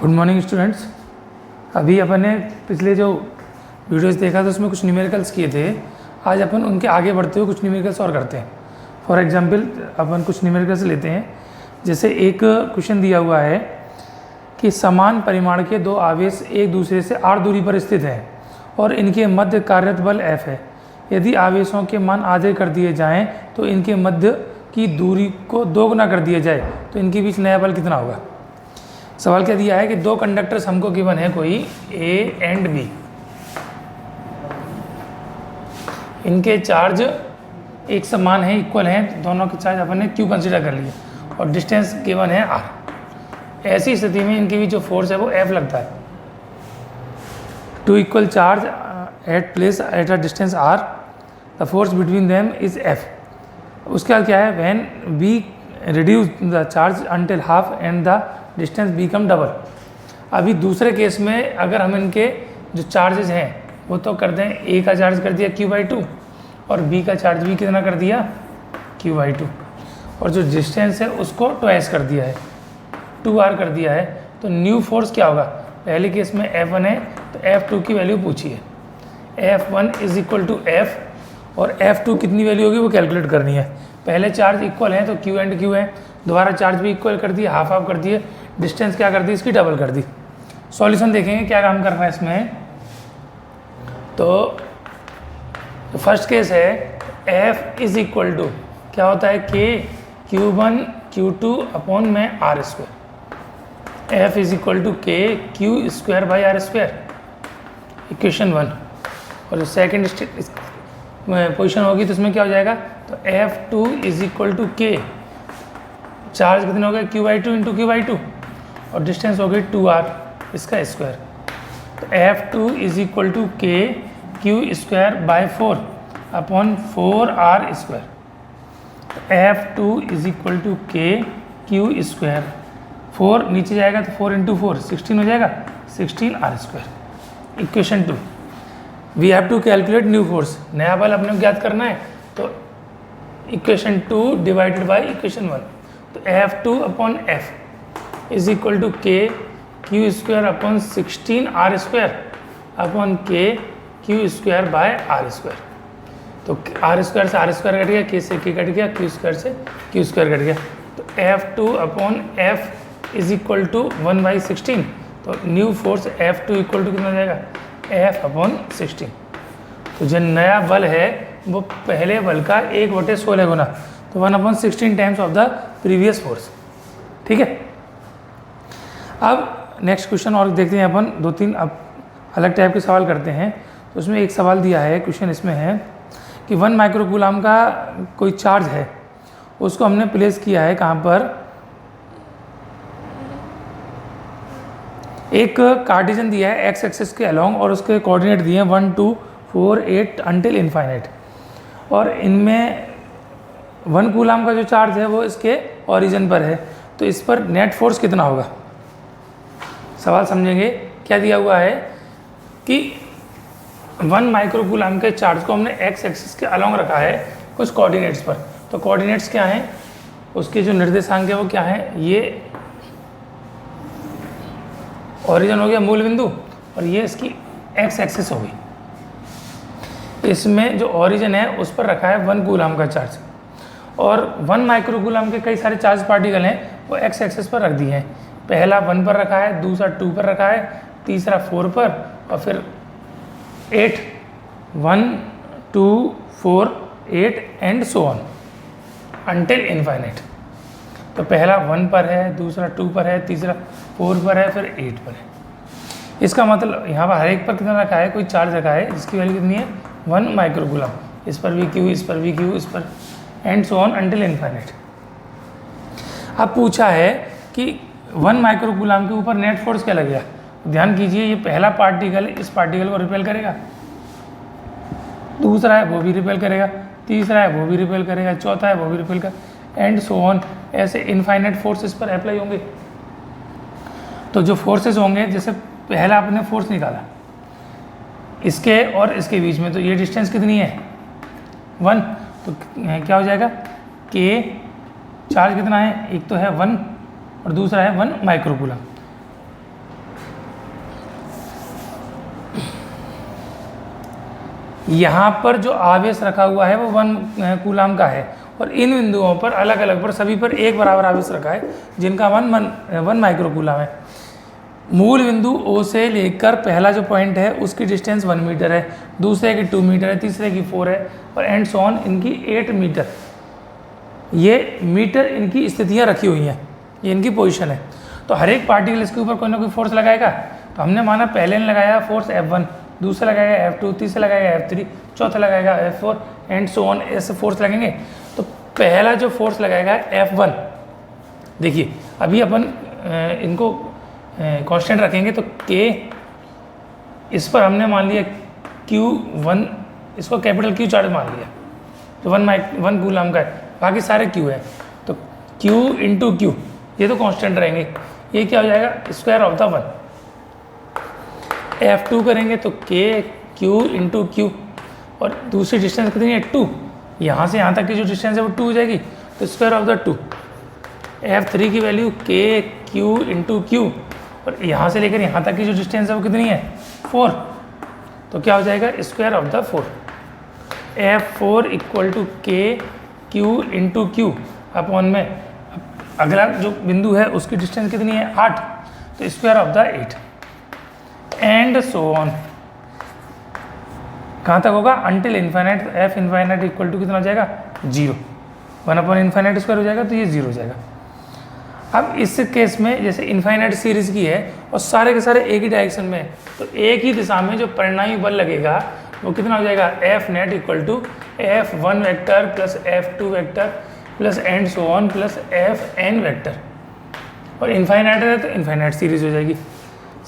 Good morning students. अभी अपन ने पिछले जो वीडियोस देखा था उसमें कुछ न्यूमेरिकल्स किए थे। आज अपन उनके आगे बढ़ते हुए कुछ न्यूमेरिकल्स और करते हैं। फॉर एग्जांपल अपन कुछ न्यूमेरिकल्स लेते हैं। जैसे एक क्वेश्चन दिया हुआ है कि समान परिमाण के दो आवेश एक दूसरे से r दूरी पर स्थित हैं और इनके मध्य कार्यरत बल F है। यदि आवेशों के मान आधे कर दिए जाएँ तो इनके मध्य की दूरी को दोगुना कर दिया जाए तो इनके बीच नया बल कितना होगा। सवाल क्या दिया है कि दो कंडक्टर्स हमको गिवन है कोई A एंड B, इनके चार्ज एक समान है, इक्वल हैं, दोनों के चार्ज अपन ने Q कंसीडर कर लिए और डिस्टेंस गिवन है R। ऐसी स्थिति में इनके बीच जो फोर्स है वो F लगता है। Two equal charge at place at a distance R, the force between them is F। उसके बाद क्या है, when B reduce the charge until half and the distance become double. अभी दूसरे केस में अगर हम इनके जो चार्जेस हैं वो तो कर दें, A का चार्ज कर दिया Q/2 और B का चार्ज भी कितना कर दिया Q/2 और जो डिस्टेंस है उसको ट्वाइस कर दिया है, 2R कर दिया है। तो न्यू फोर्स क्या होगा, पहले केस में F1 है तो F2 की वैल्यू पूछिए। F1 is equal to F और F2 कितनी वैल्यू होगी वो कैलकुलेट करनी है। पहले चार्ज इक्वल है तो Q एंड Q है, दोबारा चार्ज भी इक्वल कर दिए, हाफ हाफ कर दिए, डिस्टेंस क्या कर दी इसकी डबल कर दी। सॉल्यूशन देखेंगे क्या काम कर रहा है इसमें। तो फर्स्ट केस है F इज इक्वल टू क्या होता है K Q1 Q2 अपॉन में R square. F is equal to K Q square by R square, equation 1। और जो सेकेंड पोजिशन होगी तो इसमें क्या हो जाएगा, तो F2 is equal to K, charge कितने हो गए Q/2 इंटू Q/2 और डिस्टेंस हो गई 2R इसका स्क्वायर। तो F2 is equal to K Q square by 4 upon 4R square. F2 is equal to K Q square, 4 नीचे जाएगा तो 4 इंटू 4 16 हो जाएगा, 16R square. Equation 2, we have to calculate new force, नया बल अपने को ज्ञात करना है। तो इक्वेशन 2 डिवाइडेड बाई इक्वेशन 1, तो F2 upon F is equal to K Q square upon 16R square upon K Q square by R square. तो R स्क्वायर से R स्क्वायर कट गया, K से K कट गया, Q square से Q square cut गया। तो F2 upon F is equal to 1/16। तो new force F2 equal to कितना हो जाएगा, F अपॉन 16। तो जो नया बल है वो पहले बल का 1/16 गुना, तो 1/16 times of the previous force. ठीक है। अब नेक्स्ट क्वेश्चन और देखते हैं अपन, 2-3 अब अलग टाइप के सवाल करते हैं। तो उसमें एक सवाल दिया है, क्वेश्चन इसमें है कि 1 माइक्रोकूलम का कोई चार्ज है, उसको हमने प्लेस किया है कहाँ पर, एक कार्टेशियन दिया है एक्स एक्सिस के अलोंग और उसके कोऑर्डिनेट दिए हैं 1 2 4 8 अंटिल इनफाइनाइट। और इनमें 1 कूलम का जो चार्ज है वो इसके ओरिजिन पर है, तो इस पर नेट फोर्स कितना होगा। सवाल समझेंगे। क्या दिया हुआ है कि 1 माइक्रोकूलम के चार्ज को हमने एक्स एक्सिस के अलोंग रखा है कुछ कोऑर्डिनेट्स पर। तो कोऑर्डिनेट्स क्या हैं, उसके जो निर्देशांक है वो क्या है, ये ओरिजिन हो गया मूल बिंदु और ये इसकी एक्स एक्सिस होगी। इसमें जो ओरिजिन है उस पर रखा है 1 कूलम का चार्ज और 1 माइक्रोकूलम के कई सारे चार्ज पार्टिकल हैं वो एक्स एक्सिस पर रख दिए हैं। पहला 1 पर रखा है, दूसरा 2 पर रखा है, तीसरा 4 पर और फिर 8, 1 2 4 8 and so on until infinite. तो पहला 1 पर है, दूसरा 2 पर है, तीसरा 4 पर है, फिर 8 पर है। इसका मतलब यहाँ पर हर एक पर कितना रखा है, कोई चार्ज रखा है जिसकी वैल्यू कितनी है 1 माइक्रोकूलम। इस पर भी Q, इस पर भी Q, इस पर and so on until infinite. अब पूछा है कि 1 माइक्रोकूलम के ऊपर नेट फोर्स क्या लगेगा। ध्यान कीजिए, ये पहला पार्टिकल इस पार्टिकल को रिपेल करेगा, दूसरा है वो भी रिपेल करेगा, तीसरा है वो भी रिपेल करेगा, चौथा है वो भी रिपेल करेगा एंड सो ऑन। ऐसे इनफाइनाइट फोर्सेस पर अप्लाई होंगे। तो जो फोर्सेस होंगे, जैसे पहला आपने फोर्स निकाला इसके और इसके बीच में, तो ये डिस्टेंस कितनी है 1, तो क्या हो जाएगा K, चार्ज कितना है, एक तो है 1 और दूसरा है 1 माइक्रोकूलम। यहाँ पर जो आवेश रखा हुआ है वो 1 कूलाम का है, और इन बिंदुओं पर अलग अलग पर सभी पर एक बराबर आवेश रखा है जिनका 1 माइक्रो कूलाम है। मूल बिंदु O से लेकर पहला जो पॉइंट है उसकी डिस्टेंस 1 मीटर है, दूसरे की 2 मीटर है, तीसरे की 4 है, और एंड सो ऑन इनकी 8 मीटर। ये मीटर इनकी स्थितियाँ रखी हुई हैं, ये इनकी पोजीशन है। तो हर एक पार्टिकल इसके ऊपर कोई ना कोई फोर्स लगाएगा। तो हमने माना पहले ने लगाया फोर्स F1, दूसरा लगाएगा F2, तीसरा लगाएगा F3, चौथा लगाएगा F4 एंड सो ऑन, ऐसे फोर्स लगेंगे। तो पहला जो फोर्स लगाएगा F1, देखिए अभी अपन इनको कांस्टेंट रखेंगे। तो K इस पर हमने मान लिया Q1, इसको कैपिटल Q चार्ज मान लिया जो 1 कूलम का है, बाकी सारे Q है। तो Q इंटू Q ये तो कांस्टेंट रहेंगे, ये क्या हो जाएगा स्क्वायर ऑफ द 1। F2 करेंगे तो K Q इंटू Q, और दूसरी डिस्टेंस कितनी है 2, यहाँ से यहाँ तक की जो डिस्टेंस है वो 2 हो जाएगी, तो स्क्वायर ऑफ द 2। F3 की value K Q into Q, और यहाँ से लेकर यहाँ तक की जो डिस्टेंस है वो कितनी है 4, तो क्या हो जाएगा square of the 4। F4 equal to K Q into Q upon में अगला जो बिंदु है उसकी डिस्टेंस कितनी है 8, तो square of the 8 and so on. कहाँ तक होगा until infinite. F infinite equal to कितना हो जाएगा 0, 1 अपॉन इन्फाइनाइट स्क्वायर हो जाएगा, तो ये 0 हो जाएगा। अब इस केस में जैसे इन्फाइनाइट सीरीज की है और सारे के सारे एक ही डायरेक्शन में है, तो एक ही दिशा में जो परिणामी बल लगेगा वो कितना हो जाएगा F net equal to F1 vector plus F2 vector plus and so on plus Fn vector, और इन्फाइनाइट है तो इन्फाइनाइट सीरीज हो जाएगी।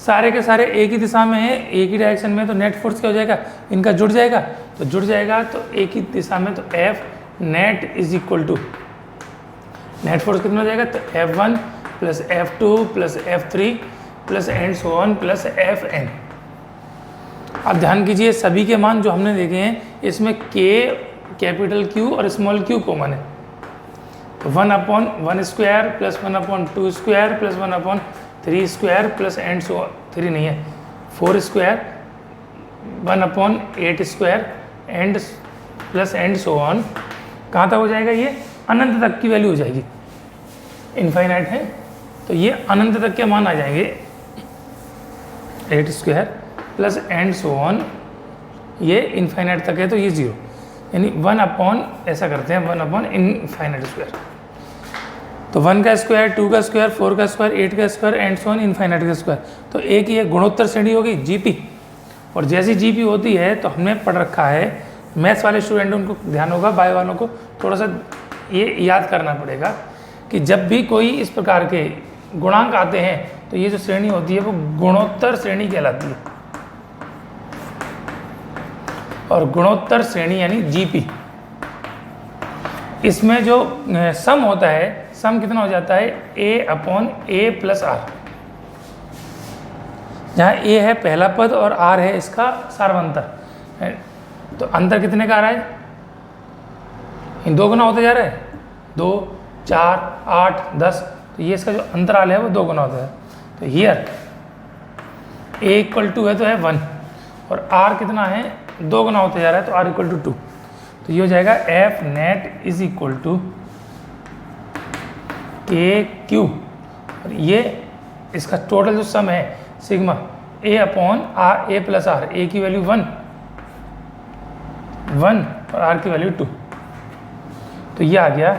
सारे के सारे एक ही दिशा में है, एक ही डायरेक्शन में, तो नेट फोर्स क्या हो जाएगा इनका जुड़ जाएगा, तो जुड़ जाएगा तो एक ही दिशा में, तो F net is equal to net force कितना हो जाएगा, तो F1 plus F2 plus F3 plus and so on plus Fn। अब ध्यान कीजिए सभी के मान जो हमने देखे हैं इसमें K कैपिटल Q और स्मॉल q कॉमन है, तो 1 upon 1 square plus 1 upon 2 square plus 1 upon 3 square plus and सो 3 नहीं है 4 square 1 upon 8 square and plus and so on. कहाँ तक हो जाएगा ये अनंत तक की वैल्यू हो जाएगी, इनफाइनाइट है तो ये अनंत तक के मान आ जाएंगे 8 square plus and so on, ये इनफाइनाइट तक है तो ये 0, यानी 1 अपॉन ऐसा करते हैं 1 अपॉन इनफाइनाइट स्क्वायर, तो 1 का स्क्वायर 2 का स्क्वायर 4 का स्क्वायर 8 का square and so on infinite का स्क्वायर। तो एक ये गुणोत्तर श्रेणी होगी जीपी, और जैसी जीपी होती है तो हमने पढ़ रखा है, मैथ्स वाले स्टूडेंट उनको ध्यान होगा, बायो वालों को थोड़ा सा ये याद करना पड़ेगा कि जब भी कोई इस प्रकार के गुणांक आते हैं तो ये जो श्रेणी होती है वो गुणोत्तर श्रेणी कहलाती है, और गुणोत्तर श्रेणी यानी जीपी। इसमें जो सम होता है, सम कितना हो जाता है a upon a plus R, जहाँ a है पहला पद और r है इसका सार्वंतर, तो अंतर कितने का आ रहा है, इन 2 गुना होता जा रहा है, 2 4 8 10, तो ये इसका जो अंतराल है वो 2 गुना होता है। तो हियर a इक्वल टू है तो है 1 और r कितना है 2 गुना होता जा रहा है, तो r इक्वल टू 2, तो ये हो जाएगा F net is equal to K Q, और ये इसका टोटल जो सम है sigma a upon R A plus R, A की वैल्यू 1 और r की वैल्यू 2, तो ये आ गया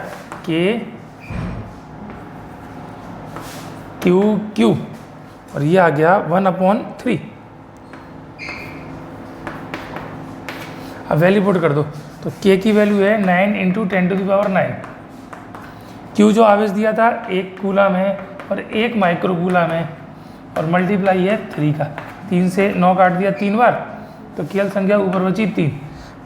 के क्यू क्यू, और ये आ गया 1 अपॉन 3। अब वैल्यू पुट कर दो, तो k की वैल्यू है 9 into 10 to the power 9, q जो आवेश दिया था 1 कूलम है और 1 माइक्रो कूलम है, और मल्टीप्लाई है 3 का, 3 से 9 काट दिया 3 बार, तो केवल संख्या ऊपर बची 3,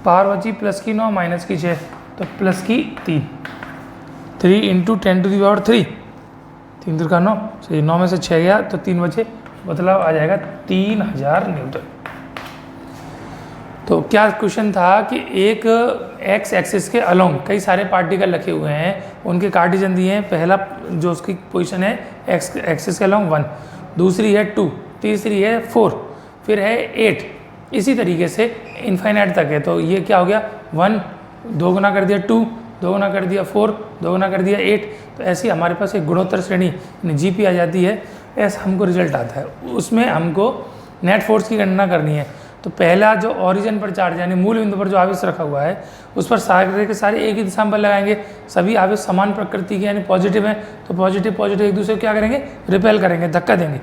पावर बची प्लस की 9 माइनस की 6, तो प्लस की 3 इंटू 10 टू द पावर 3, 3 3 का 9, सही 9 में से 6 गया तो 3 बचे, मतलब आ जाएगा 3000 न्यूटन। तो क्या क्वेश्चन था कि एक एक्स एक्सिस के अलोंग कई सारे पार्टिकल रखे हुए हैं, उनके कार्टेशियन दिए हैं, पहला जो उसकी पोजीशन है एक्स एक्सिस के अलोंग 1, दूसरी है 2, तीसरी है 4, फिर है 8, इसी तरीके से इनफाइनाइट तक है। तो ये क्या हो गया 1, 2 गुना कर दिया 2, 2 गुना कर दिया 4, 2 गुना कर दिया 8। तो ऐसी हमारे पास एक गुणोत्तर श्रेणी यानी जीपी आ जाती है। ऐसा हमको रिजल्ट आता है। उसमें हमको नेट फोर्स की गणना करनी है। तो पहला जो ओरिजिन पर चार्ज यानी मूल बिंदु पर जो आवेश रखा हुआ है उस पर सारे के सारे एक ही दिशा में बल लगाएंगे। सभी आवेश समान प्रकृति के यानी पॉजिटिव हैं, तो पॉजिटिव पॉजिटिव एक दूसरे को क्या करेंगे, रिपेल करेंगे, धक्का देंगे,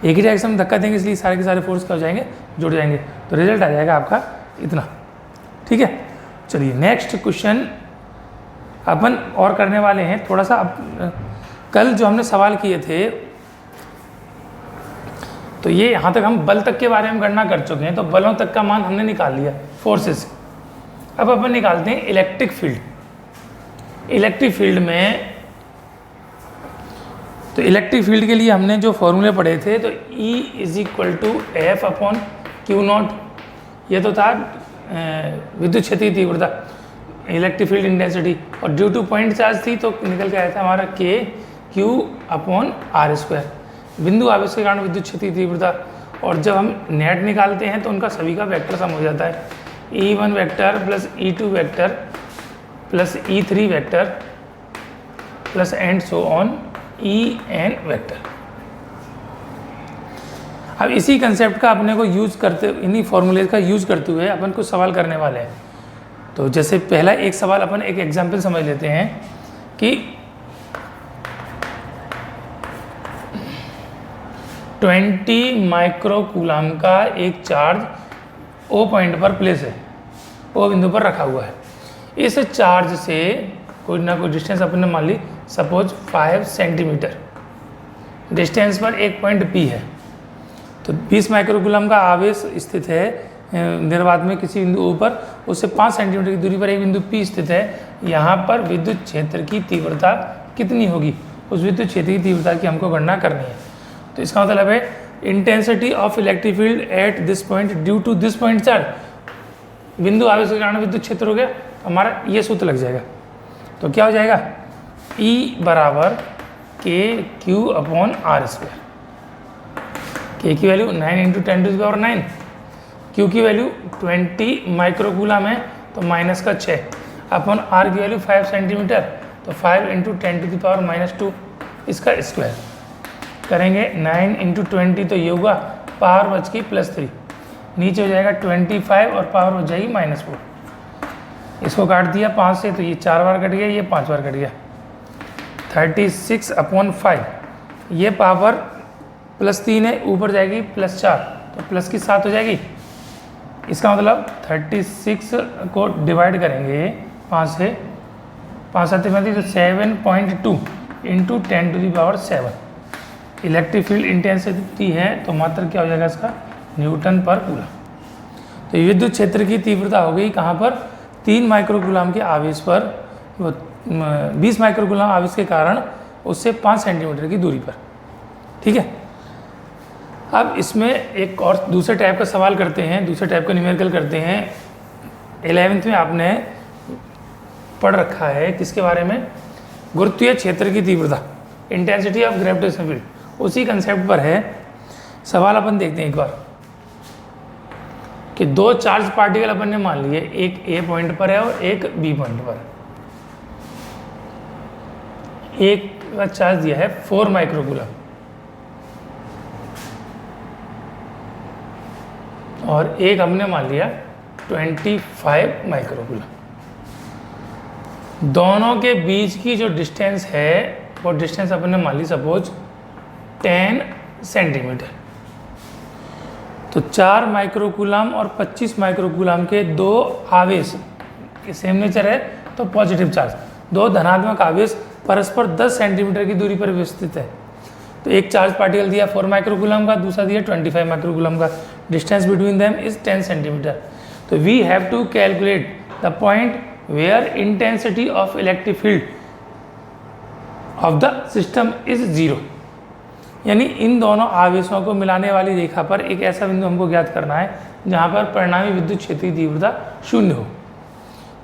एक ही डायरेक्शन में धक्का देंगे, इसलिए सारे के सारे फोर्स क्या हो जाएंगे, जुड़ जाएंगे। तो रिजल्ट आ जाएगा आपका इतना। ठीक है, चलिए नेक्स्ट क्वेश्चन अपन और करने वाले हैं। थोड़ा सा कल जो हमने सवाल किए थे तो ये यहाँ तक हम बल तक के बारे में गणना कर चुके हैं। तो बलों तक का मान हमने निकाल लिया फोर्सेस। अब अपन निकालते हैं इलेक्ट्रिक फील्ड। इलेक्ट्रिक फील्ड में तो इलेक्ट्रिक फील्ड के लिए हमने जो फॉर्मूले पढ़े थे तो E = F/Q0, ये तो था विद्युत क्षेत्रीय तीव्रता, इलेक्ट्रिक फील्ड इंटेंसिटी, और ड्यू टू पॉइंट चार्ज थी तो निकल के आया था हमारा KQ/R², बिंदु आवेश के कारण विद्युत क्षेत्रीय तीव्रता। और जब हम नेट निकालते हैं तो उनका सभी का वेक्टर सम हो जाता है, E1 vector plus E2 vector plus E3 vector plus and so on En vector. अब इसी कंसेप्ट का अपने को यूज करते, इन्हीं फॉर्मूले का यूज करते हुए अपन कुछ सवाल करने वाले हैं। तो जैसे पहला एक सवाल अपन एक एग्जाम्पल समझ लेते हैं कि 20 माइक्रो कूलम का एक चार्ज O पॉइंट पर प्लेस है, O बिंदु पर रखा हुआ है। इस चार्ज से कोई ना कोई डिस्टेंस अपन ने मान ली, सपोज 5 सेंटीमीटर डिस्टेंस पर एक पॉइंट P है। तो 20 माइक्रो कूलम का आवेश स्थित है निर्वात में किसी बिंदु O पर, उससे 5 सेंटीमीटर की दूरी पर एक बिंदु P स्थित है। यहाँ पर विद्युत क्षेत्र की तीव्रता कितनी होगी, उस विद्युत क्षेत्र की तीव्रता की हमको गणना करनी है। तो इसका मतलब है intensity of electric field at this point due to this point charge, बिंदु आवेश के कारण विद्युत क्षेत्र हो गया। तो हमारा ये सूत्र लग जाएगा। तो क्या हो जाएगा, E = KQ/R²। K की वैल्यू 9 × 10⁹, Q की वैल्यू 20 माइक्रो कूलम है तो माइनस का 6 अपन R की वैल्यू 5 सेंटीमीटर तो 5 × 10⁻², इसका स्क्वायर करेंगे। 9 × 20 तो ये होगा पावर बच की +3, नीचे हो जाएगा 25 और पावर हो जाएगी -4। इसको काट दिया 5 से तो ये 4 बार कट गया, ये 5 बार कट गया। 36/5, ये पावर +3 है, ऊपर जाएगी +4 तो प्लस की 7 हो जाएगी। इसका मतलब 36 को डिवाइड करेंगे 5 से, 5 7 तो 7.2 × 10⁻⁷ इलेक्ट्रिक फील्ड इंटेंसिटी है। तो मात्र क्या हो जाएगा इसका, न्यूटन पर कूलम। तो विद्युत क्षेत्र की तीव्रता हो गई कहाँ पर, 3 माइक्रो कूलम के आवेश पर, 20 माइक्रो कूलम आवेश के कारण उससे 5 सेंटीमीटर की दूरी पर। ठीक है, अब इसमें एक और दूसरे टाइप का सवाल करते हैं, दूसरे टाइप का न्यूमेरिकल करते हैं। 11th में आपने पढ़ रखा है किसके बारे में, गुरुत्वीय क्षेत्र की तीव्रता, इंटेंसिटी ऑफ ग्रेविटेशनल फील्ड, उसी कंसेप्ट पर है। सवाल अपन देखते हैं एक बार कि 2 चार्ज पार्टिकल अपन ने मान लिए, एक A पॉइंट पर है और एक B पॉइंट पर। एक का चार्ज दिया है 4 माइक्रो कूलम और एक हमने मान लिया 25 माइक्रो कूलम। दोनों के बीच की जो डिस्टेंस है वो डिस्टेंस अपन ने मान ली सपोज 10 सेंटीमीटर। तो 4 माइक्रो कूलम और 25 माइक्रो कूलम के दो आवेश सेम नेचर है तो पॉजिटिव चार्ज, दो धनात्मक आवेश परस्पर 10 सेंटीमीटर की दूरी पर स्थित है। तो एक चार्ज पार्टिकल दिया 4 माइक्रो कूलम का, दूसरा दिया 25 माइक्रो कूलम का, distance between them is 10 centimetre. तो we have to calculate the point where intensity of electric field of the system is 0। यानी इन दोनों आवेशों को मिलाने वाली रेखा पर एक ऐसा बिंदु हमको ज्ञात करना है जहाँ पर परिणामी विद्युत क्षेत्रीय तीव्रता 0 हो।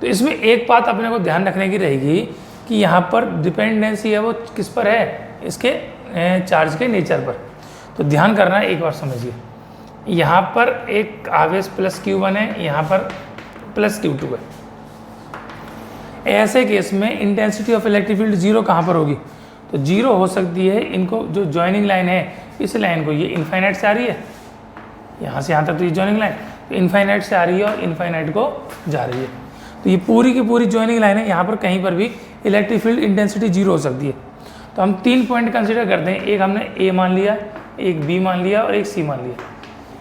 तो इसमें एक बात अपने को ध्यान रखने की रहेगी कि यहाँ पर डिपेंडेंसी है वो किस पर है, इसके चार्ज के नेचर पर। तो ध्यान करना है, एक बार समझिए। यहाँ पर एक आवेश प्लस Q1 है, यहाँ पर प्लस Q2 है। ऐसे केस में intensity of electric field zero कहाँ पर होगी? तो जीरो हो सकती है इनको, जो ज्वाइनिंग लाइन है इस लाइन को, ये इनफाइनाइट से आ रही है, यहाँ से यहाँ तक तो ये ज्वाइनिंग लाइन तो इनफाइनाइट से आ रही है और इनफाइनाइट को जा रही है। तो ये पूरी की पूरी ज्वाइनिंग लाइन है, यहाँ पर कहीं पर भी इलेक्ट्रिक फील्ड इंटेंसिटी जीरो हो सकती है। तो हम 3 पॉइंट कंसिडर करते हैं, एक हमने ए मान लिया, एक बी मान लिया और एक सी मान लिया।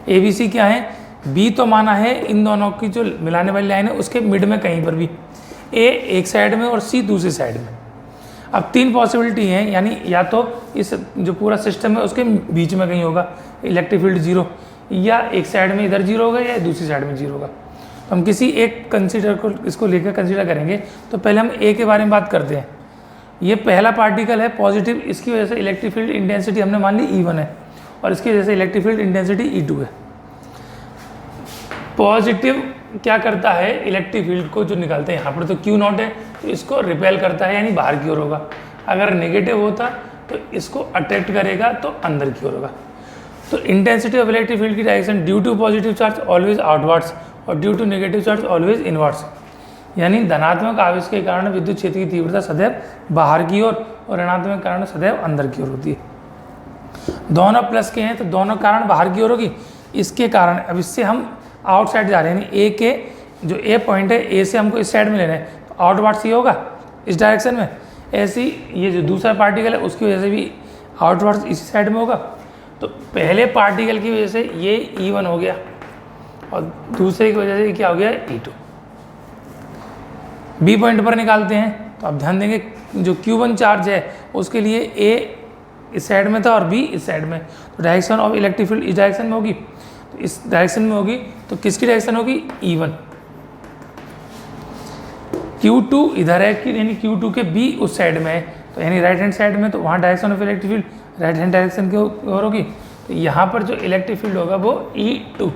ए बी सी क्या है? बी तो माना है इन दोनों की जो मिलाने वाली लाइन है उसके मिड में कहीं पर भी, ए एक साइड में और सी दूसरी साइड में। अब 3 पॉसिबिलिटी हैं, यानी या तो इस जो पूरा सिस्टम है उसके बीच में कहीं होगा इलेक्ट्रिक फील्ड जीरो, या एक साइड में इधर जीरो होगा या दूसरी साइड में जीरो होगा। तो हम किसी एक कंसीडर को इसको लेकर कंसीडर करेंगे। तो पहले हम ए के बारे में बात करते हैं। ये पहला पार्टिकल है पॉजिटिव, इसकी वजह से इलेक्ट्रिक फील्ड इंटेंसिटी हमने मान ली E1 है और इसकी वजह से इलेक्ट्रिक फील्ड इंटेंसिटी E2 है। पॉजिटिव क्या करता है? इलेक्ट्रिक फील्ड को जो निकालते हैं, यहाँ पर तो Q0 है तो इसको रिपेल करता है, यानी बाहर की ओर होगा। अगर नेगेटिव होता तो इसको अट्रैक्ट करेगा तो अंदर की ओर होगा। तो इंटेंसिटी ऑफ इलेक्ट्रिक फील्ड की direction due to positive charge always outwards और due to negative charge always inwards, यानी धनात्मक आवेश के कारण विद्युत क्षेत्र की तीव्रता सदैव बाहर की ओर और ऋणात्मक के कारण सदैव अंदर की ओर होती है। दोनों प्लस के हैं तो दोनों कारण बाहर की ओर होगी। इसके कारण अब इससे हम आउटसाइड जा रहे हैं, ए के जो ए पॉइंट है, ए से हमको इस साइड में लेना है तो आउटवर्ड्स ये होगा इस डायरेक्शन में। ऐसी ये जो दूसरा पार्टिकल है उसकी वजह से भी आउटवर्ड्स इसी साइड में होगा। तो पहले पार्टिकल की वजह से ये E1 हो गया और दूसरे की वजह से क्या हो गया? E2। बी पॉइंट पर निकालते हैं तो आप ध्यान देंगे जो Q1 चार्ज है उसके लिए ए इस साइड में था और बी इस साइड में, तो डायरेक्शन ऑफ इलेक्ट्रिक फील्ड इस डायरेक्शन में होगी, तो इस डायरेक्शन में होगी। तो किसकी डायरेक्शन होगी? E1। Q2 इधर है कि यानी Q2 के बी उस साइड में है, तो यानी राइट हैंड साइड में, तो वहाँ direction of electric field right hand direction की ओर होगी। तो यहाँ पर जो इलेक्ट्रिक फील्ड होगा वो E2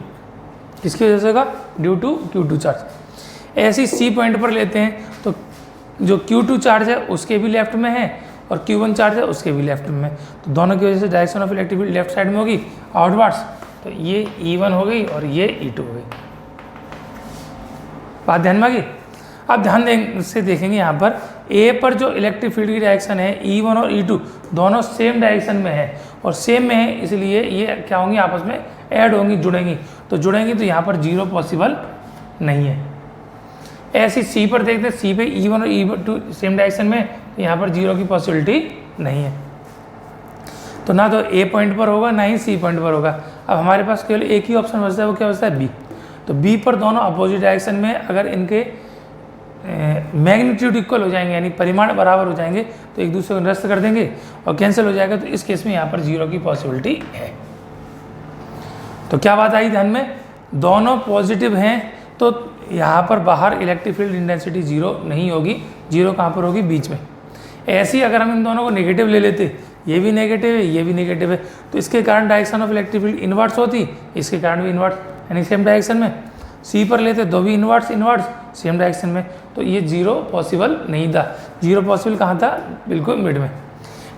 किसकी वजह से होगा? Due to Q2 charge. ऐसे सी पॉइंट पर लेते हैं तो जो Q2 चार्ज है उसके भी लेफ्ट में है और Q1 चार्ज है उसके भी लेफ्ट में है, तो दोनों की वजह से direction of electric field left side में होगी आउटवर्ड्स। तो ये E1 हो गई और ये E2 हो गई। बात ध्यान में आ गई? अब ध्यान से देखेंगे यहाँ पर ए पर जो इलेक्ट्रिक फील्ड की डायरेक्शन है E1 और E2 दोनों सेम डायरेक्शन में है और सेम में है, इसलिए ये क्या होंगी? आपस में ऐड होंगी, जुड़ेंगी। तो जुड़ेंगी तो यहाँ पर जीरो पॉसिबल नहीं है। ऐसी सी पर देखते हैं, सी पे E1 और E2 सेम डायरेक्शन में, तो यहाँ पर जीरो की पॉसिबिलिटी नहीं है। तो ना तो ए पॉइंट पर होगा ना ही सी पॉइंट पर होगा। अब हमारे पास केवल एक ही ऑप्शन बचता है, वो क्या बचता है? बी। तो बी पर दोनों अपोजिट डायरेक्शन में अगर इनके मैग्नीट्यूड इक्वल हो जाएंगे, यानी परिमाण बराबर हो जाएंगे, तो एक दूसरे को निरस्त कर देंगे और कैंसिल हो जाएगा। तो इस केस में यहाँ पर जीरो की पॉसिबिलिटी है। तो क्या बात आई ध्यान में? दोनों पॉजिटिव हैं तो यहाँ पर बाहर इलेक्ट्रिक फील्ड इंटेंसिटी जीरो नहीं होगी। जीरो कहाँ पर होगी? बीच में। ऐसे ही अगर हम इन दोनों को नेगेटिव ले लेते, ये भी नेगेटिव है ये भी नेगेटिव है, तो इसके कारण direction of electric field inverts होती, इसके कारण भी इनवर्ट्स, यानी सेम डायरेक्शन में। सी पर लेते दो भी इनवर्ट्स सेम डायरेक्शन में, तो ये जीरो पॉसिबल नहीं था। जीरो पॉसिबल कहाँ था? बिल्कुल मिड में।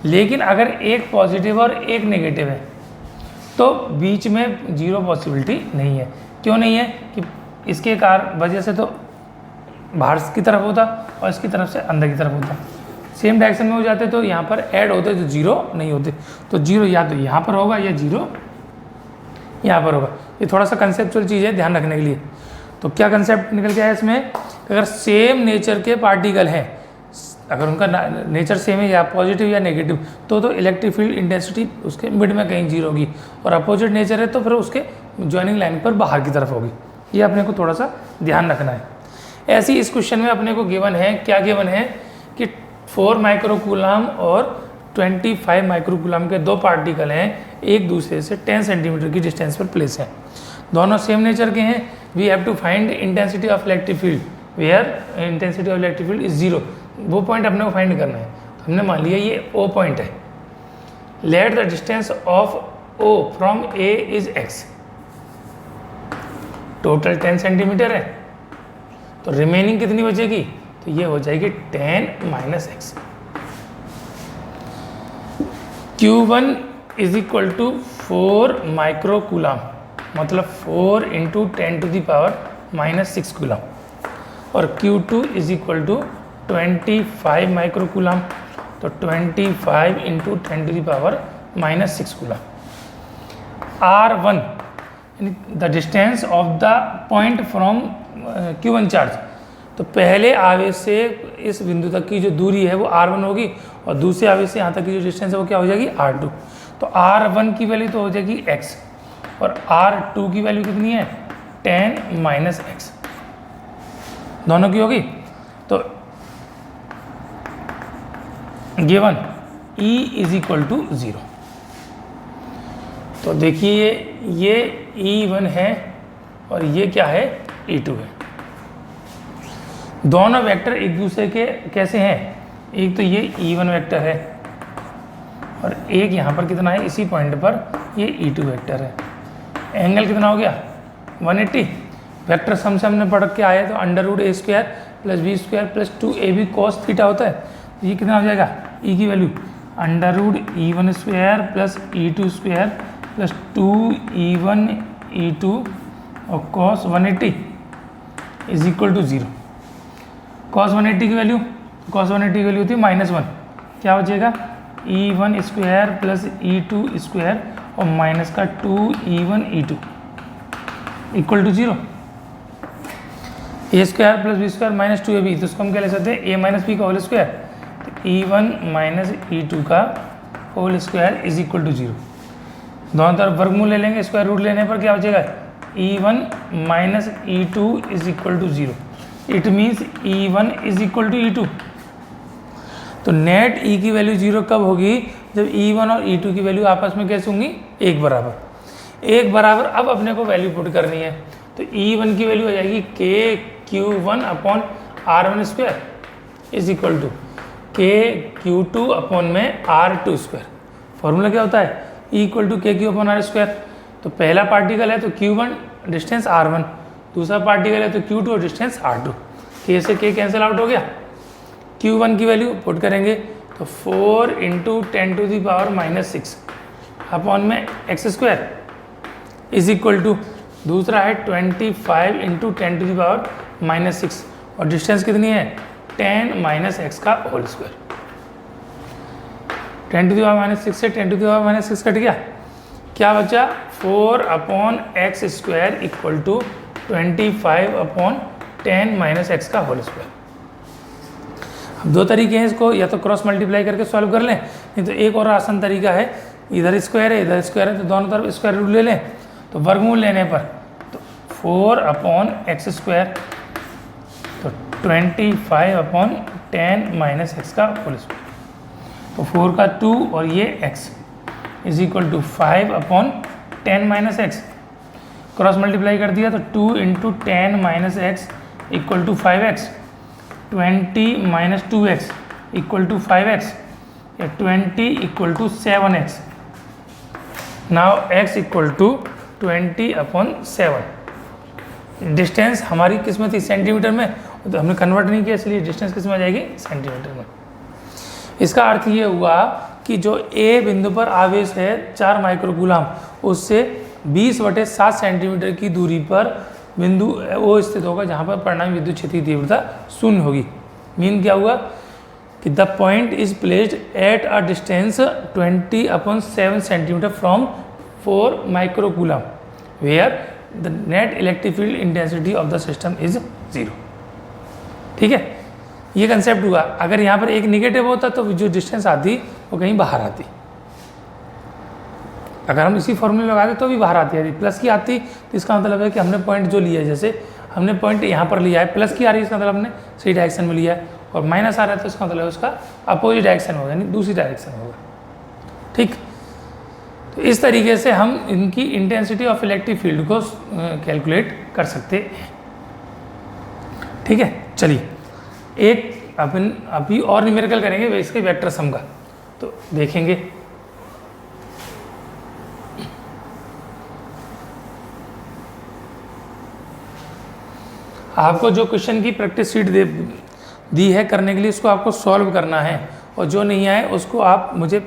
लेकिन अगर एक पॉजिटिव और एक नेगेटिव है तो बीच में जीरो पॉसिबिलिटी नहीं है। क्यों नहीं है? कि इसके कारण वजह से तो बाहर की तरफ होता और इसकी तरफ से अंदर की तरफ होता, सेम डायरेक्शन में हो जाते तो यहाँ पर ऐड होते तो जीरो नहीं होते। तो जीरो या तो यहाँ पर होगा या जीरो यहाँ पर होगा। ये थोड़ा सा कंसेप्चुअल चीज़ है ध्यान रखने के लिए। तो क्या कंसेप्ट निकल के आया इसमें? अगर सेम नेचर के पार्टिकल हैं, अगर उनका नेचर सेम है या पॉजिटिव या नेगेटिव, तो इलेक्ट्रिक फील्ड इंटेंसिटी उसके मिड में कहीं जीरो होगी, और अपोजिट नेचर है तो फिर उसके ज्वाइनिंग लाइन पर बाहर की तरफ होगी। ये अपने को थोड़ा सा ध्यान रखना है। ऐसे ही इस क्वेश्चन में अपने को गिवन है, क्या गिवन है कि 4 माइक्रोकूलम और 25 माइक्रोकूलम के दो पार्टिकल हैं, एक दूसरे से 10 सेंटीमीटर की डिस्टेंस पर प्लेस हैं, दोनों सेम नेचर के हैं। We have to find intensity of electric field where intensity of electric field is zero. वो पॉइंट अपने को फाइंड करना है। तो हमने मान लिया ये O पॉइंट है। Let the distance of O from A is x। Total 10 centimetre है, तो रिमेनिंग कितनी बचेगी? तो ये हो जाएगी 10 - x। Q1 is equal to 4 microcoulomb मतलब 4 इंटू 10⁻⁻6 कूलम, और Q2 is equal to 25 micro coulomb, तो 25 into 10⁻⁻6 coulomb. R1 the distance of the point from Q1 charge, तो पहले आवेश से इस बिंदु तक की जो दूरी है वो R1 होगी, और दूसरे आवेश से यहाँ तक की जो डिस्टेंस है वो क्या हो जाएगी R2। तो R1 की वैल्यू तो हो जाएगी x, और R2 की वैल्यू कितनी है 10 - x, दोनों की होगी। तो given E is equal to 0। तो देखिए ये E1 है और ये क्या है E2 है। दोनों वेक्टर एक दूसरे के कैसे हैं, एक तो ये E1 वेक्टर है और एक यहाँ पर कितना है इसी पॉइंट पर ये E2 वेक्टर है। एंगल कितना हो गया 180। वेक्टर सम से हमने पढ़ के आए तो √a² + b² + 2ab cos theta होता है। तो ये कितना हो जाएगा E की value √E1² + E2² + 2E1 E2 और cos 180 is equal to 0। cos 180 की वैल्यू होती है -1, क्या हो जाएगा E1² + E2² और माइनस का 2E1 E2 equal to 0। a² + b² - 2ab, तो उसको हम क्या ले सकते हैं a - b का होल स्क्वायर, तो E1 - E2 का whole square is equal to 0। दोनों तरफ वर्गमूल ले लेंगे, स्क्वायर रूट लेने पर क्या हो जाएगा E1 - E2 is equal to 0। It means E1 is equal to E2। तो नेट E की वैल्यू 0 कब होगी, जब E1 और E2 की वैल्यू आपस में कैसे होंगी एक बराबर। अब अपने को वैल्यू पुट करनी है, तो E1 की वैल्यू हो जाएगी KQ1/R1² is equal to KQ2/R2²। Formula क्या होता है E = KQ/R²। तो पहला पार्टिकल है तो Q1 डिस्टेंस R1, दूसरा पार्टिकल है तो Q2 और डिस्टेंस R2। K से K कैंसिल आउट हो गया। Q1 की वैल्यू पुट करेंगे तो 4 इंटू 10⁻⁻6 अपॉन में x² इज इक्वल टू, दूसरा है 25 इंटू 10⁻⁻6 और डिस्टेंस कितनी है 10 - x का होल स्क्वायर। 10⁻⁻6 से 10⁻⁻6 कट गया, क्या बचा 4/x² इक्वल टू 25/10 - x का होल स्क्वायर। अब दो तरीके हैं इसको, या तो क्रॉस मल्टीप्लाई करके सॉल्व कर लें, नहीं तो एक और आसान तरीका है, इधर स्क्वायर है इधर स्क्वायर है तो दोनों तरफ स्क्वायर रूट ले लें। तो वर्गमूल लेने पर तो 4/x², तो 25/10 - x का होल स्क्वायर, तो 4 का 2 और ये x is equal to 5/10 - x। Cross multiply कर दिया तो 2 into 10 - x equal to 5x, 20 - 2x equal to 5x, या 20 equal to 7x। Now x equal to 20/7। Distance हमारी किस में थी सेंटीमीटर में, तो हमने कन्वर्ट नहीं किया इसलिए डिस्टेंस किस में आ जाएगी सेंटीमीटर में। इसका अर्थ ये हुआ कि जो A बिंदु पर आवेश है 4 माइक्रो कूलम, उससे 20/7 सेंटीमीटर की दूरी पर बिंदु वो स्थित होगा जहाँ पर परिणामी विद्युत क्षेत्र की तीव्रता 0 होगी। मीन क्या हुआ कि the point is placed at a distance 20/7 centimetre from 4 micro coulomb where the net electric field intensity of the system is 0। ठीक है, ये कंसेप्ट हुआ। अगर यहाँ पर एक निगेटिव होता तो जो डिस्टेंस आती वो कहीं बाहर आती, अगर हम इसी फॉर्मूले लगाते तो भी बाहर आती है। प्लस की आती तो इसका मतलब है कि हमने पॉइंट जो लिया है, जैसे हमने पॉइंट यहाँ पर लिया है, प्लस की आ रही है इसका मतलब हमने सही डायरेक्शन में लिया है, और माइनस आ रहा है तो इसका मतलब उसका अपोजिट डायरेक्शन होगा, यानी दूसरी डायरेक्शन होगा। ठीक, तो इस तरीके से हम इनकी इंटेंसिटी ऑफ इलेक्ट्रिक फील्ड को कैलकुलेट कर सकते हैं। ठीक है, चलिए एक अपन अभी और न्यूमेरिकल करेंगे इसके वेक्टर सम का, तो देखेंगे। आपको जो क्वेश्चन की प्रैक्टिस शीट दी है करने के लिए, इसको आपको सॉल्व करना है, और जो नहीं आए उसको आप मुझे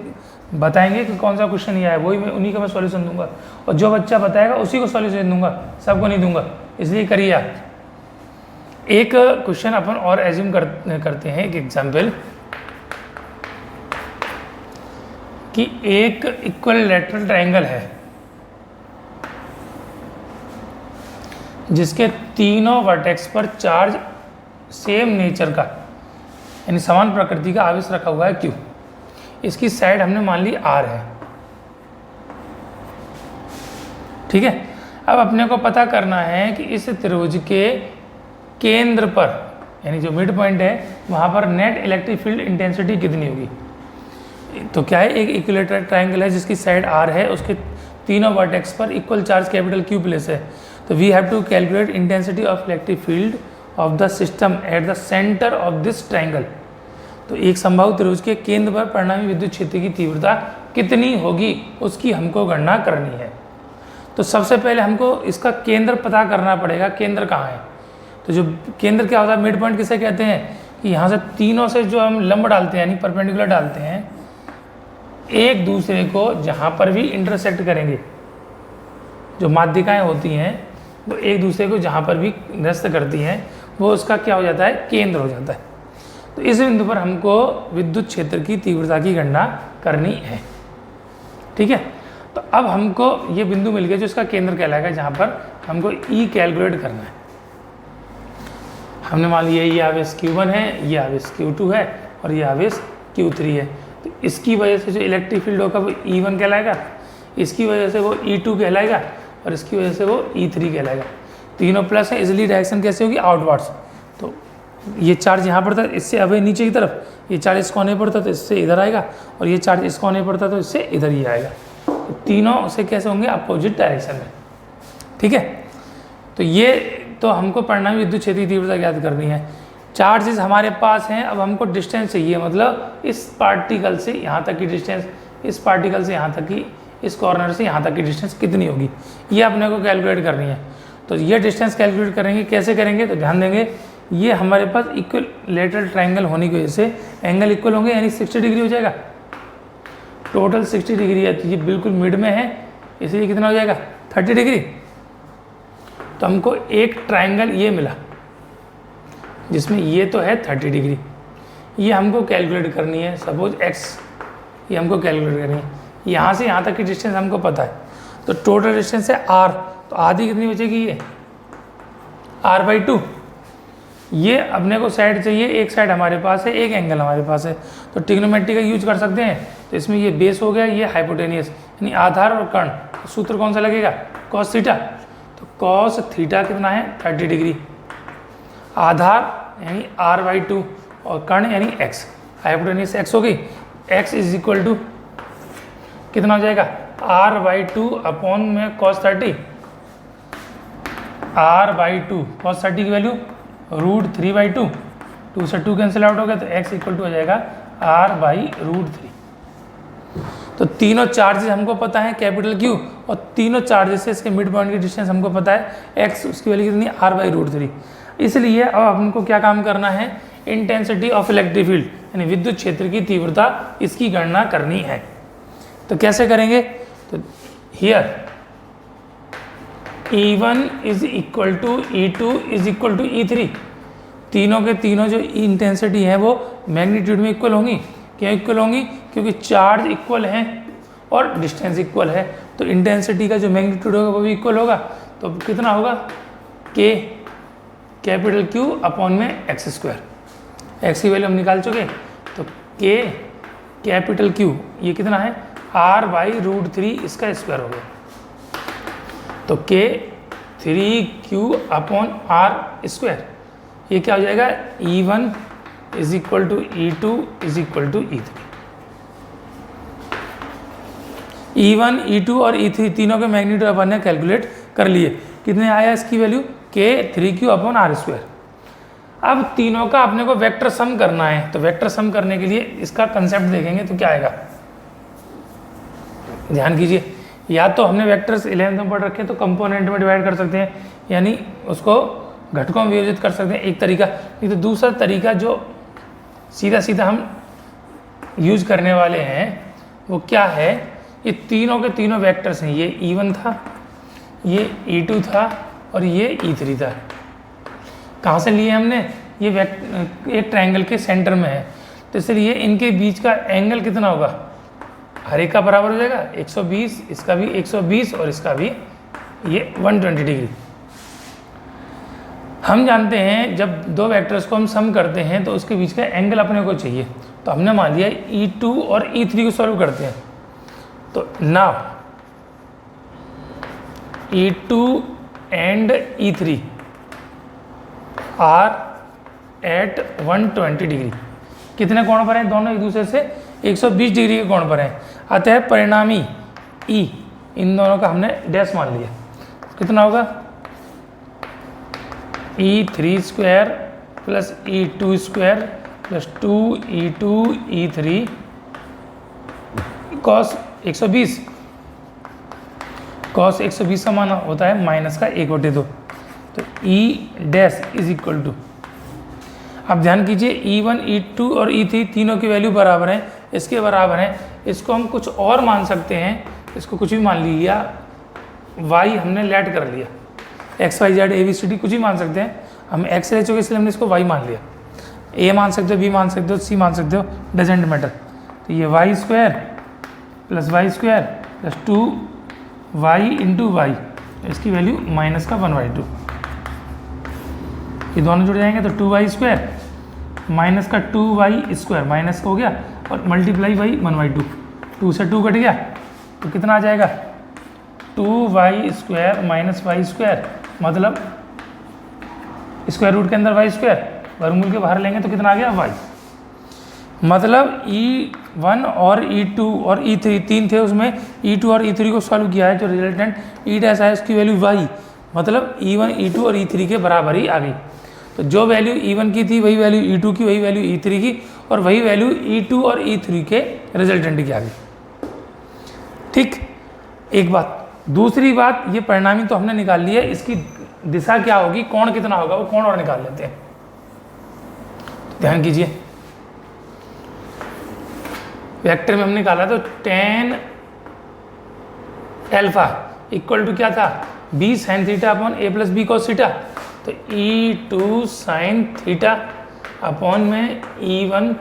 बताएंगे कि कौन सा क्वेश्चन ये है, वही मैं उन्हीं का मैं सॉल्यूशन दूंगा, और जो बच्चा बताएगा उसी को सॉल्यूशन दूंगा, सबको नहीं दूंगा। इसलिए करिए आप। एक क्वेश्चन अपन और एज्यूम करते हैं, एक एग्जाम्पल, कि एक इक्विलैटरल ट्रायंगल है जिसके तीनों वर्टेक्स पर चार्ज सेम नेचर का यानी समान प्रकृति का आवेश रखा हुआ है Q। इसकी साइड हमने मान ली R है, ठीक है। अब अपने को पता करना है कि इस त्रिभुज के केंद्र पर यानी जो मिड पॉइंट है वहाँ पर नेट इलेक्ट्रिक फील्ड इंटेंसिटी कितनी होगी। तो क्या है, एक इक्विलैटरल ट्रायंगल है जिसकी साइड R है, उसके तीनों वर्टेक्स पर equal charge capital Q place है। तो we have to calculate intensity of electric field of the system at the centre of this triangle. तो एक संभावित त्रिभुज के केंद्र पर परिणामी विद्युत क्षेत्र की तीव्रता कितनी होगी उसकी हमको गणना करनी है। तो सबसे पहले हमको इसका केंद्र पता करना पड़ेगा, केंद्र कहाँ है। तो जो केंद्र क्या होता है, मिड पॉइंट किसे कहते हैं, कि यहाँ से तीनों से जो हम लंब डालते हैं यानी परपेंडिकुलर डालते हैं, एक दूसरे को जहाँ पर भी इंटरसेक्ट करेंगे, जो माध्यिकाएँ होती हैं वो एक दूसरे को जहाँ पर भी निरस्त करती हैं वो उसका क्या हो जाता है, केंद्र हो जाता है। तो इस बिंदु पर हमको विद्युत क्षेत्र की तीव्रता की गणना करनी है, ठीक है। तो अब हमको ये बिंदु मिल गया जो इसका केंद्र कहलाएगा, जहाँ पर हमको E कैलकुलेट करना है। हमने मान लिया ये आवेश Q1 है, ये आवेश Q2 है और ये आवेश Q3 है। तो इसकी वजह से जो इलेक्ट्रिक फील्ड होगा वो E1 कहलाएगा, इसकी वजह से वो E2 कहलाएगा और इसकी वजह से वो E3 कहलाएगा। तीनों प्लस है, इसलिए डायरेक्शन कैसे होगी, आउटवर्ड्स। तो ये चार्ज यहाँ पर था, इससे अवे नीचे की तरफ, ये चार्ज इस कोने पर था तो इससे इधर आएगा, और ये चार्ज इस कोने पर था तो इससे इधर ही आएगा। तो तीनों से कैसे होंगे, अपोजिट डायरेक्शन में, ठीक है। तो ये तो हमको परिणामी विद्युत क्षेत्र की तीव्रता ज्ञात करनी है। चार्जेस हमारे पास हैं, अब हमको डिस्टेंस चाहिए, मतलब इस पार्टिकल से यहाँ तक की डिस्टेंस, इस पार्टिकल से यहाँ तक की, इस कॉर्नर से यहाँ तक की डिस्टेंस कितनी होगी, ये अपने को कैलकुलेट करनी है। तो ये डिस्टेंस कैलकुलेट करेंगे, कैसे करेंगे, तो ध्यान देंगे ये हमारे पास इक्विलैटरल ट्रायंगल होने की वजह से एंगल इक्वल होंगे, यानी 60 डिग्री हो जाएगा, टोटल 60 डिग्री है। तो ये बिल्कुल मिड में है, इसलिए कितना हो जाएगा, 30 डिग्री। तो हमको एक ट्रायंगल ये मिला जिसमें ये तो है 30 डिग्री, ये हमको कैलकुलेट करनी है। सपोज x ये हमको कैलकुलेट करनी है, यहाँ से यहाँ तक की डिस्टेंस हमको पता है। तो टोटल डिस्टेंस है r, तो आधी कितनी बचेगी, ये r/2। ये अपने को साइड चाहिए, एक साइड हमारे पास है, एक एंगल हमारे पास है, तो ट्रिग्नोमेट्री का यूज कर सकते हैं। तो इसमें ये बेस हो गया, ये हाइपोटेनियस यानी आधार और कर्ण। तो सूत्र कौन सा लगेगा, कॉस थीटा। तो कॉस थीटा कितना है, 30 डिग्री। आधार यानी r/2 और कर्ण यानी x, हाइपोटेनियस x हो गई। x इज इक्वल टू कितना हो जाएगा, r/2 अपॉन में cos 30, r/2 cos 30 की वैल्यू √3/2, 2 से 2 कैंसिल आउट हो गया, तो x इक्वल टू हो जाएगा r/√3। तो तीनों चार्जेस हमको पता है कैपिटल Q, और तीनों चार्जेस से इसके मिड पॉइंट की डिस्टेंस हमको पता है x, उसकी वैल्यू कितनी, r/√3। इसलिए अब हमको क्या काम करना है, इंटेंसिटी ऑफ इलेक्ट्रिक फील्ड यानी विद्युत क्षेत्र की तीव्रता, इसकी गणना करनी है। तो कैसे करेंगे, तो here E1 is equal to E2 is equal to E3। तीनों के तीनों जो इंटेंसिटी है वो मैग्नीट्यूड में इक्वल होंगी। क्यों इक्वल होंगी, क्योंकि चार्ज इक्वल हैं और डिस्टेंस इक्वल है, तो इंटेंसिटी का जो मैग्नीट्यूड होगा वो भी इक्वल होगा। तो कितना होगा, K कैपिटल Q अपॉन में x²। x की वैल्यू हम निकाल चुके, तो K कैपिटल Q ये कितना है, r/√3 इसका स्क्वायर हो गया। तो K 3Q अपॉन r², ये क्या हो जाएगा, E1 is equal to E2 is equal to E3। E1, E2 और E3 तीनों के मैग्नीट्यूड अपन ने कैलकुलेट कर लिए। कितने आया इसकी value, K 3Q upon r²। अब तीनों का अपने को वेक्टर सम करना है, तो वेक्टर सम करने के लिए इसका कंसेप्ट देखेंगे तो क्या आएगा, ध्यान कीजिए। या तो हमने वेक्टर्स 11th में पढ़ रखे तो कंपोनेंट में डिवाइड कर सकते हैं, यानी उसको घटकों में विभाजित कर सकते हैं, एक तरीका। नहीं तो दूसरा तरीका जो सीधा सीधा हम यूज करने वाले हैं वो क्या है, ये तीनों के तीनों वेक्टर्स हैं, ये E1 था, ये E2 था और ये E3 था। कहाँ से लिए हमने, ये एक ट्रायंगल के सेंटर में है, तो इसलिए इनके बीच का एंगल कितना होगा, हर एक का बराबर हो जाएगा 120, इसका भी 120 और इसका भी ये 120 डिग्री। हम जानते हैं जब दो वेक्टर्स को हम सम करते हैं तो उसके बीच का एंगल अपने को चाहिए, तो हमने मान लिया E2 और E3 को सॉल्व करते हैं। तो now E2 and E3 are at 120 degree. कितने कोण पर हैं दोनों, एक दूसरे से 120 डिग्री के कोण पर हैं। अतः परिणामी E इन दोनों का हमने डैश मान लिया, कितना होगा E3 square plus E2 square plus 2E2 E3 cos 120। Cos 120 का मान होता है माइनस का 1/2, तो E dash is equal to, अब ध्यान कीजिए E1 E2 और E3 तीनों की वैल्यू बराबर हैं, इसके बराबर हैं। इसको हम कुछ और मान सकते हैं, इसको कुछ भी मान लिया, y हमने लेट कर लिया, x y z a b c d कुछ भी मान सकते हैं, हम x ले चुके इसलिए हमने इसको y मान लिया। a मान सकते हो, b मान सकते हो, c मान सकते हो, डजेंट मैटर। तो ये y square plus y square plus 2y into y, इसकी वैल्यू माइनस का 1/2, ये दोनों जुड़ जाएंगे तो 2y स्क्वायर माइनस का 2y स्क्वायर माइनस का हो गया और मल्टीप्लाई बाई 1/2, 2 से 2 कट गया तो कितना आ जाएगा 2y square minus y square, मतलब स्क्वायर रूट के अंदर वाई स्क्वायर, वर्गमूल के बाहर लेंगे तो कितना आ गया y। मतलब E1 और E2 और E3 तीन थे, उसमें E2 और E3 को सॉल्व किया है, जो रिजल्टेंट E डैश है उसकी वैल्यू y, मतलब E1 E2 और E3 के बराबर ही आ गई। तो जो वैल्यू E1 की थी वही वैल्यू E2 की, वही वैल्यू E3 की और वही वैल्यू E2 और E3 के रिजल्टेंट की आ गई। ठीक, एक बात। दूसरी बात, ये परिणामी तो हमने निकाल लिया, इसकी दिशा क्या होगी, कोण कितना होगा, वो कोण और निकाल लेते हैं। ध्यान कीजिए, वेक्टर में हमने निकाला तो tan अल्फा इक्वल टू क्या था, b sin theta upon a plus b cos theta, तो E2 sin थीटा अपॉन में E1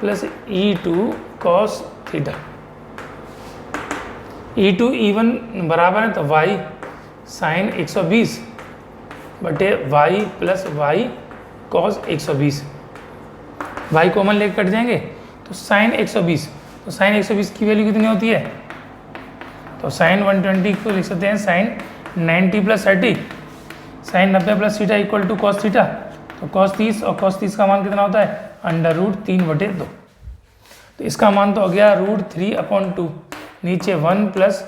plus E2 cos theta. E2 E1 बराबर है तो y sin 120 बटे y plus y cos 120, y common लेकर cut जाएंगे तो sin 120, तो sin 120 की वैल्यू कितनी होती है, तो sin 120 को लिख सकते हैं sin 90 plus 30, sin 90 plus theta equal to cos theta, तो कॉस 30 और कॉस 30 का मान कितना होता है √3/2, तो इसका मान तो हो गया √3/2, नीचे 1 प्लस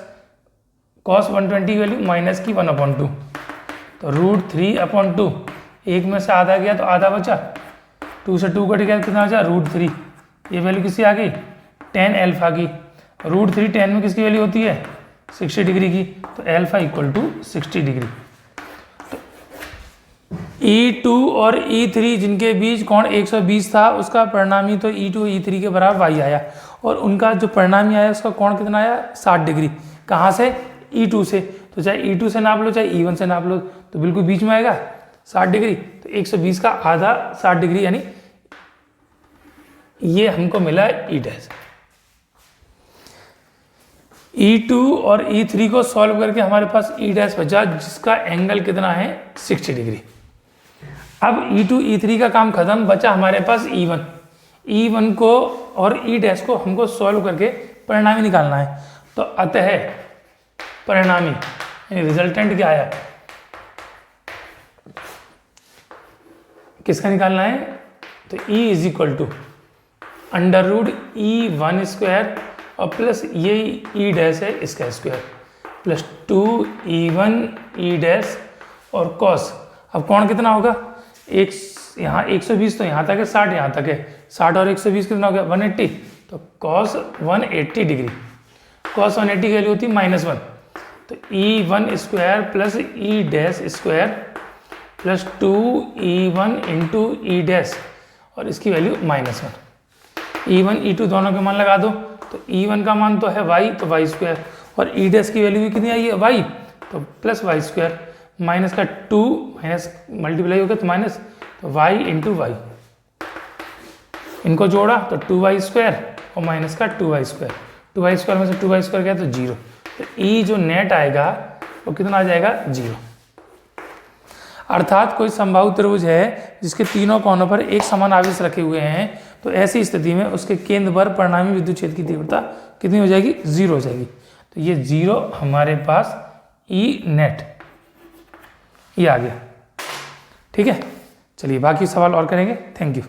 कॉस 120 की वैल्यू माइनस की 1/2, तो √3/2, एक में से आधा गया तो आधा बचा, 2 से 2 कट गया तो कितना बचा √3, ये वैल्यू किसकी आ गई tan अल्फा की, √3 tan में किसकी वैल्यू होती है 60 डिग्री की, तो अल्फा इक्वल टू 60 डिग्री। तो E2 और E3 जिनके बीच कोण 120 था, उसका परिणामी तो E2 E3 के बराबर y आया, और उनका जो परिणामी आया उसका कोण कितना आया 60 डिग्री। कहाँ से, E2 से, तो चाहे E2 से नाप लो चाहे E1 से नाप लो तो बिल्कुल बीच में आएगा 60 डिग्री, तो 120 का आधा 60 डिग्री, यानी ये हमको मिला E डैश। E2 और E3 को सॉल्व करके हमारे पास E डैश बचा, जिसका एंगल कितना है 60 डिग्री। अब E2 E3 का काम खत्म, बचा हमारे पास E1। E1 को और E डैश को हमको सॉल्व करके परिणामी निकालना है, तो अतः परिणामी यानी रिजल्टेंट क्या आया, किसका निकालना है, तो E is equal to √E1 square और प्लस ये E डैश है इसका square plus 2E1 E dash और कॉस, अब कोण कितना होगा, एक यहाँ 120 तो यहाँ तक है, 60 यहाँ तक है, 60 और 120 कितना हो गया 180, तो कॉस 180 डिग्री, कॉस 180 की वैल्यू होती है -1, तो E1 square plus E dash square plus 2E1 into E dash और इसकी वैल्यू -1। E1 E2 दोनों के मान लगा दो, तो तो E1 का मान तो है y, तो वाई स्क्वायर, और ई डैश की वैल्यू भी कितनी आई है y, तो प्लस वाई स्क्वायर, माइनस का 2 माइनस मल्टीप्लाई हो गया तो माइनस, तो y इंटू वाई, इनको जोड़ा तो 2y स्क्वायर और माइनस का 2y स्क्वायर, 2y स्क्वायर में से 2y स्क्वायर गया तो 0, तो ई जो नेट आएगा वो कितना आ जाएगा 0। अर्थात कोई समबाहु त्रिभुज है जिसके तीनों कोनों पर एक समान आवेश रखे हुए हैं, तो ऐसी स्थिति में उसके केंद्र पर परिणामी विद्युत क्षेत्र की तीव्रता कितनी हो जाएगी, 0 हो जाएगी। तो ये 0 हमारे पास ई नेट ये आ गया। ठीक है, चलिए बाकी सवाल और करेंगे। Thank you.